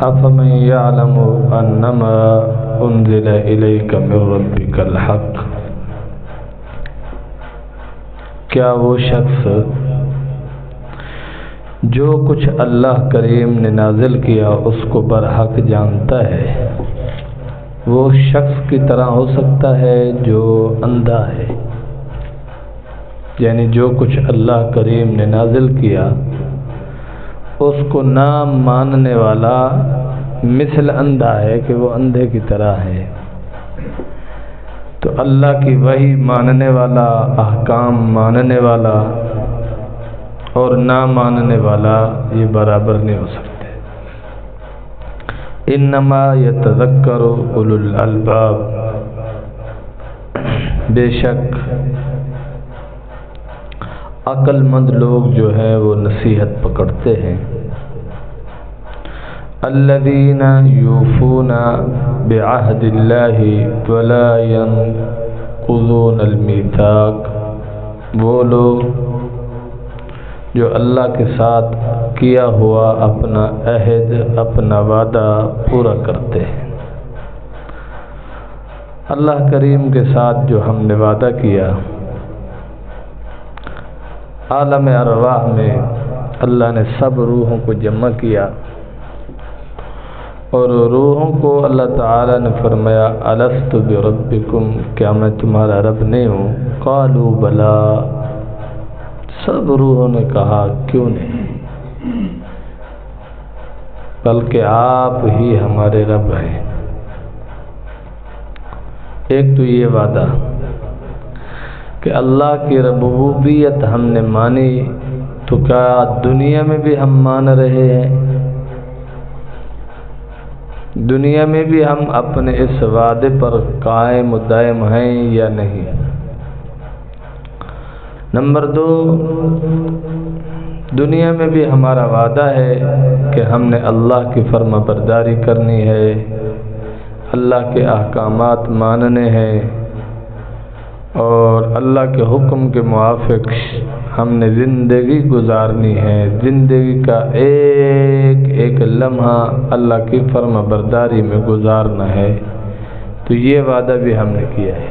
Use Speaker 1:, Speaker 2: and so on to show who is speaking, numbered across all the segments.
Speaker 1: أفمن يعلم أنما أنزل إليك من ربك الحق، کیا وہ شخص جو کچھ اللہ کریم نے نازل کیا اس کو برحق جانتا ہے، وہ شخص کی طرح ہو سکتا ہے جو اندھا ہے؟ یعنی جو کچھ اللہ کریم نے نازل کیا اس کو نہ ماننے والا مثل اندھا ہے کہ وہ اندھے کی طرح ہے۔ تو اللہ کی وحی ماننے والا، احکام ماننے والا اور نہ ماننے والا یہ برابر نہیں ہو سکتے۔ انما یتذکر اولو الالباب، بے شک عقل مند لوگ جو ہیں وہ نصیحت پکڑتے ہیں۔ الذین یوفون بعہد اللہ ولا ینقضون المیثاق، وہ لوگ جو اللہ کے ساتھ کیا ہوا اپنا عہد، اپنا وعدہ پورا کرتے ہیں۔ اللہ کریم کے ساتھ جو ہم نے وعدہ کیا، عالم ارواح میں اللہ نے سب روحوں کو جمع کیا اور روحوں کو اللہ تعالی نے فرمایا الست بربکم، کیا میں تمہارا رب نہیں ہوں؟ قالوا بلا، سب روحوں نے کہا کیوں نہیں، بلکہ آپ ہی ہمارے رب ہیں۔ ایک تو یہ وعدہ کہ اللہ کی ربوبیت ہم نے مانی، تو کیا دنیا میں بھی ہم مان رہے ہیں؟ دنیا میں بھی ہم اپنے اس وعدے پر قائم و دائم ہیں یا نہیں؟ نمبر 2، دنیا میں بھی ہمارا وعدہ ہے کہ ہم نے اللہ کی فرما برداری کرنی ہے، اللہ کے احکامات ماننے ہیں اور اللہ کے حکم کے موافق ہم نے زندگی گزارنی ہے، زندگی کا ایک ایک لمحہ اللہ کی فرما برداری میں گزارنا ہے۔ تو یہ وعدہ بھی ہم نے کیا ہے۔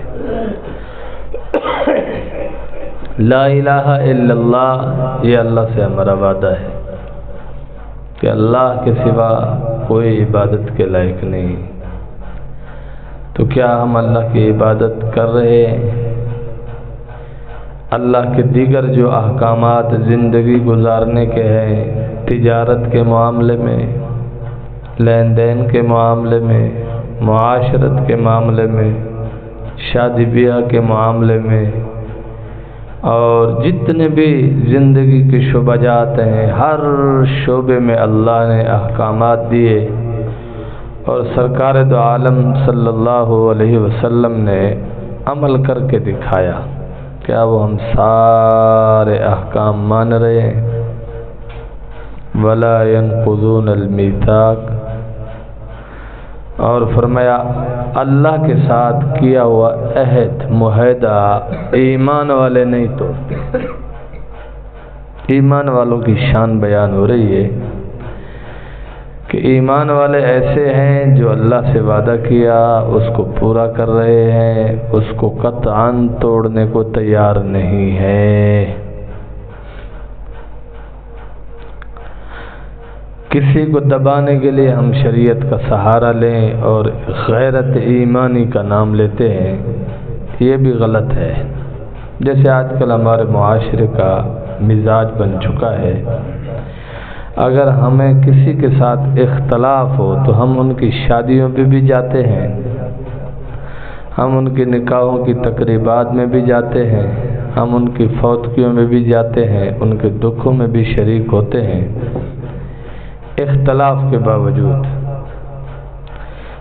Speaker 1: لا الہ الا اللہ، یہ اللہ سے ہمارا وعدہ ہے کہ اللہ کے سوا کوئی عبادت کے لائق نہیں۔ تو کیا ہم اللہ کی عبادت کر رہے ہیں؟ اللہ کے دیگر جو احکامات زندگی گزارنے کے ہیں، تجارت کے معاملے میں، لین دین کے معاملے میں، معاشرت کے معاملے میں، شادی بیاہ کے معاملے میں، اور جتنے بھی زندگی کے شعبہ جات ہیں، ہر شعبے میں اللہ نے احکامات دیے اور سرکار دو عالم صلی اللہ علیہ وسلم نے عمل کر کے دکھایا۔ کیا وہ ہم سارے احکام مان رہے ہیں؟ ولا ينقضون المیثاق، اور فرمایا اللہ کے ساتھ کیا ہوا عہد، معاہدہ ایمان والے نہیں توڑتے۔ ایمان والوں کی شان بیان ہو رہی ہے کہ ایمان والے ایسے ہیں جو اللہ سے وعدہ کیا اس کو پورا کر رہے ہیں، اس کو قطعاً توڑنے کو تیار نہیں ہے۔ کسی کو دبانے کے لیے ہم شریعت کا سہارا لیں اور غیرت ایمانی کا نام لیتے ہیں، یہ بھی غلط ہے۔ جیسے آج کل ہمارے معاشرے کا مزاج بن چکا ہے، اگر ہمیں کسی کے ساتھ اختلاف ہو تو ہم ان کی شادیوں پہ بھی جاتے ہیں، ہم ان کے نکاحوں کی تقریبات میں بھی جاتے ہیں، ہم ان کی فوتگیوں میں بھی جاتے ہیں، ان کے دکھوں میں بھی شریک ہوتے ہیں اختلاف کے باوجود۔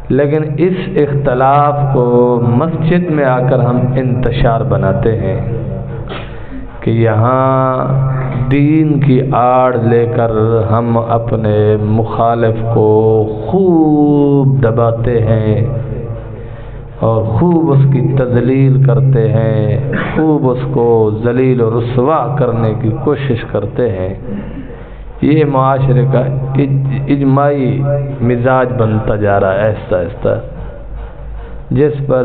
Speaker 1: لیکن اس اختلاف کو مسجد میں آ کر ہم انتشار بناتے ہیں کہ یہاں دین کی آڑ لے کر ہم اپنے مخالف کو خوب دباتے ہیں اور خوب اس کی تذلیل کرتے ہیں، خوب اس کو ذلیل و رسوا کرنے کی کوشش کرتے ہیں۔ یہ معاشرے کا اجماعی مزاج بنتا جا رہا ہے آہستہ آہستہ، جس پر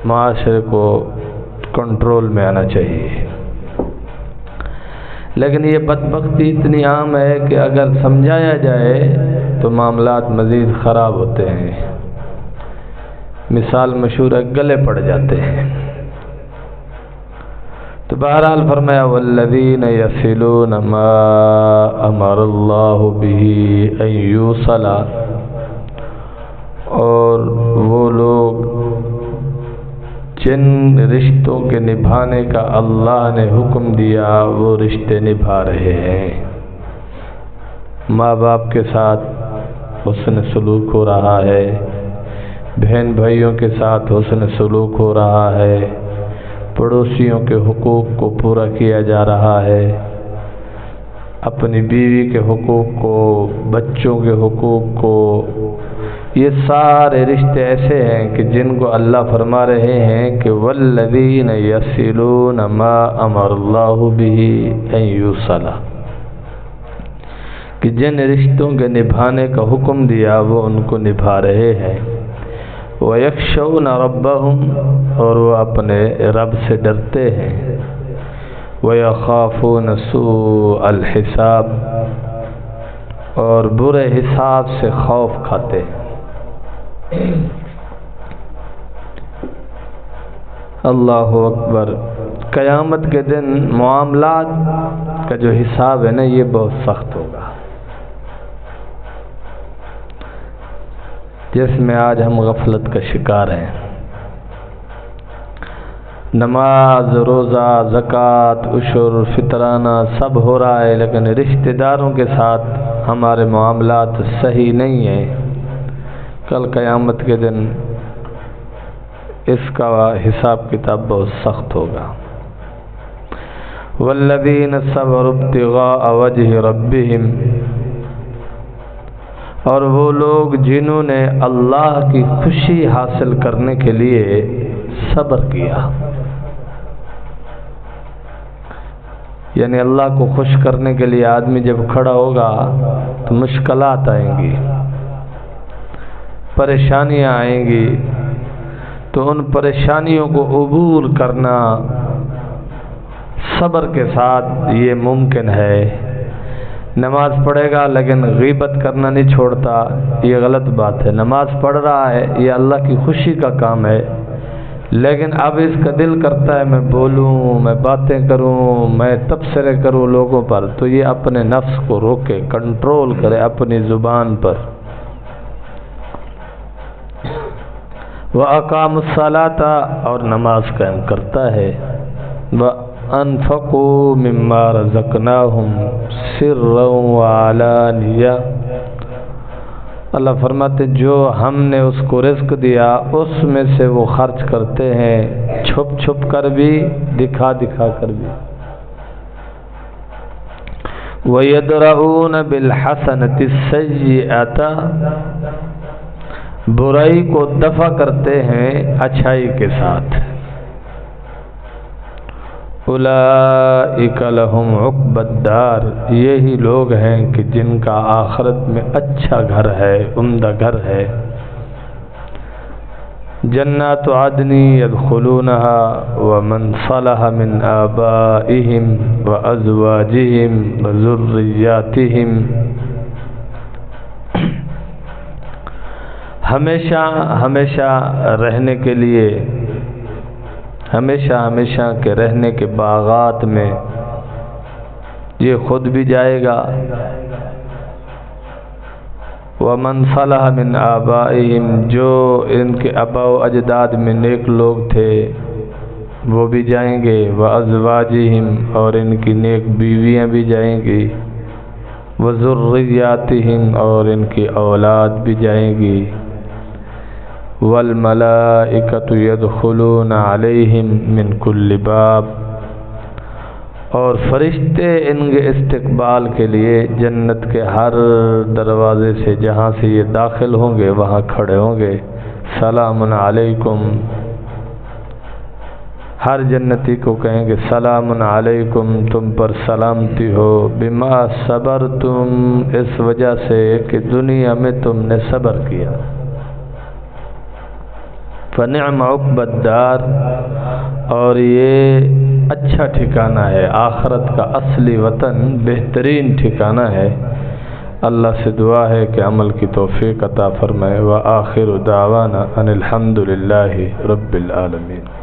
Speaker 1: معاشرے کو کنٹرول میں آنا چاہیے۔ لیکن یہ بدبختی اتنی عام ہے کہ اگر سمجھایا جائے تو معاملات مزید خراب ہوتے ہیں۔ مثال مشہور ہے، گلے پڑ جاتے ہیں۔ تو بہرحال فرمایا والذین یصلون ما امر اللہ بہ ان یوصل، اور وہ لوگ جن رشتوں کے نبھانے کا اللہ نے حکم دیا وہ رشتے نبھا رہے ہیں۔ ماں باپ کے ساتھ حسن سلوک ہو رہا ہے، بہن بھائیوں کے ساتھ حسن سلوک ہو رہا ہے، پڑوسیوں کے حقوق کو پورا کیا جا رہا ہے، اپنی بیوی کے حقوق کو، بچوں کے حقوق کو۔ یہ سارے رشتے ایسے ہیں کہ جن کو اللہ فرما رہے ہیں کہ والذین یصلون ما امر اللہ بہ ان یوصل، کہ جن رشتوں کے نبھانے کا حکم دیا وہ ان کو نبھا رہے ہیں۔ وَيَخْشَوْنَ رَبَّهُمْ، اور وہ اپنے رب سے ڈرتے ہیں۔ وَيَخَافُونَ سُوءَ الْحِسَابِ، اور برے حساب سے خوف کھاتے ہیں۔ اللہ اکبر۔ قیامت کے دن معاملات کا جو حساب ہے نا، یہ بہت سخت ہوگا، جس میں آج ہم غفلت کا شکار ہیں۔ نماز، روزہ، زکوٰۃ، عشر، فطرانہ سب ہو رہا ہے، لیکن رشتہ داروں کے ساتھ ہمارے معاملات صحیح نہیں ہیں۔ کل قیامت کے دن اس کا حساب کتاب بہت سخت ہوگا۔ والذین صبروا ابتغاء وجہ ربہم، اور وہ لوگ جنہوں نے اللہ کی خوشی حاصل کرنے کے لیے صبر کیا، یعنی اللہ کو خوش کرنے کے لیے آدمی جب کھڑا ہوگا تو مشکلات آئیں گی، پریشانیاں آئیں گی، تو ان پریشانیوں کو عبور کرنا صبر کے ساتھ یہ ممکن ہے۔ نماز پڑھے گا لیکن غیبت کرنا نہیں چھوڑتا، یہ غلط بات ہے۔ نماز پڑھ رہا ہے، یہ اللہ کی خوشی کا کام ہے، لیکن اب اس کا دل کرتا ہے میں بولوں، میں باتیں کروں، میں تبصرے کروں لوگوں پر، تو یہ اپنے نفس کو روکے، کنٹرول کرے اپنی زبان پر۔ وَأَقَامُوا الصَّلَاةَ، اور نماز قائم کرتا ہے۔ وَأَنفَقُوا مِمَّا رَزَقْنَاهُمْ سِرًّا وَعَلَانِيَةً، اللہ فرماتے جو ہم نے اس کو رزق دیا اس میں سے وہ خرچ کرتے ہیں، چھپ چھپ کر بھی، دکھا دکھا کر بھی۔ وَيَدْرَؤُونَ بِالْحَسَنَةِ السَّيِّئَةَ، برائی کو دفع کرتے ہیں اچھائی کے ساتھ۔ اولئک لہم عقبی الدار، یہی لوگ ہیں کہ جن کا آخرت میں اچھا گھر ہے، عمدہ گھر ہے۔ جنات عدن يدخلونها ومن صلح من آبائهم وأزواجهم وذرياتهم، ہمیشہ ہمیشہ رہنے کے لیے، ہمیشہ ہمیشہ کے رہنے کے باغات میں یہ خود بھی جائے گا۔ وَمَنْ صَلَحَ مِنْ آبَائِهِمْ، جو ان کے آباء و اجداد میں نیک لوگ تھے وہ بھی جائیں گے۔ وَأَزْوَاجِهِمْ، اور ان کی نیک بیویاں بھی جائیں گی۔ وَذُرِّيَّاتِهِمْ، اور ان کی اولاد بھی جائیں گی۔ وَالْمَلَائِكَةُ يَدْخُلُونَ عَلَيْهِمْ مِنْ كُلِّ بَابٍ، اور فرشتے ان کے استقبال کے لیے جنت کے ہر دروازے سے، جہاں سے یہ داخل ہوں گے وہاں کھڑے ہوں گے۔ سلام علیکم، ہر جنتی کو کہیں گے سلام علیکم، تم پر سلامتی ہو، بما صبرتم، اس وجہ سے کہ دنیا میں تم نے صبر کیا۔ فنعم عقبی الدار، اور یہ اچھا ٹھکانہ ہے، آخرت کا اصلی وطن بہترین ٹھکانہ ہے۔ اللہ سے دعا ہے کہ عمل کی توفیق عطا فرمائے۔ وآخر دعوانا ان الحمد للہ رب العالمین۔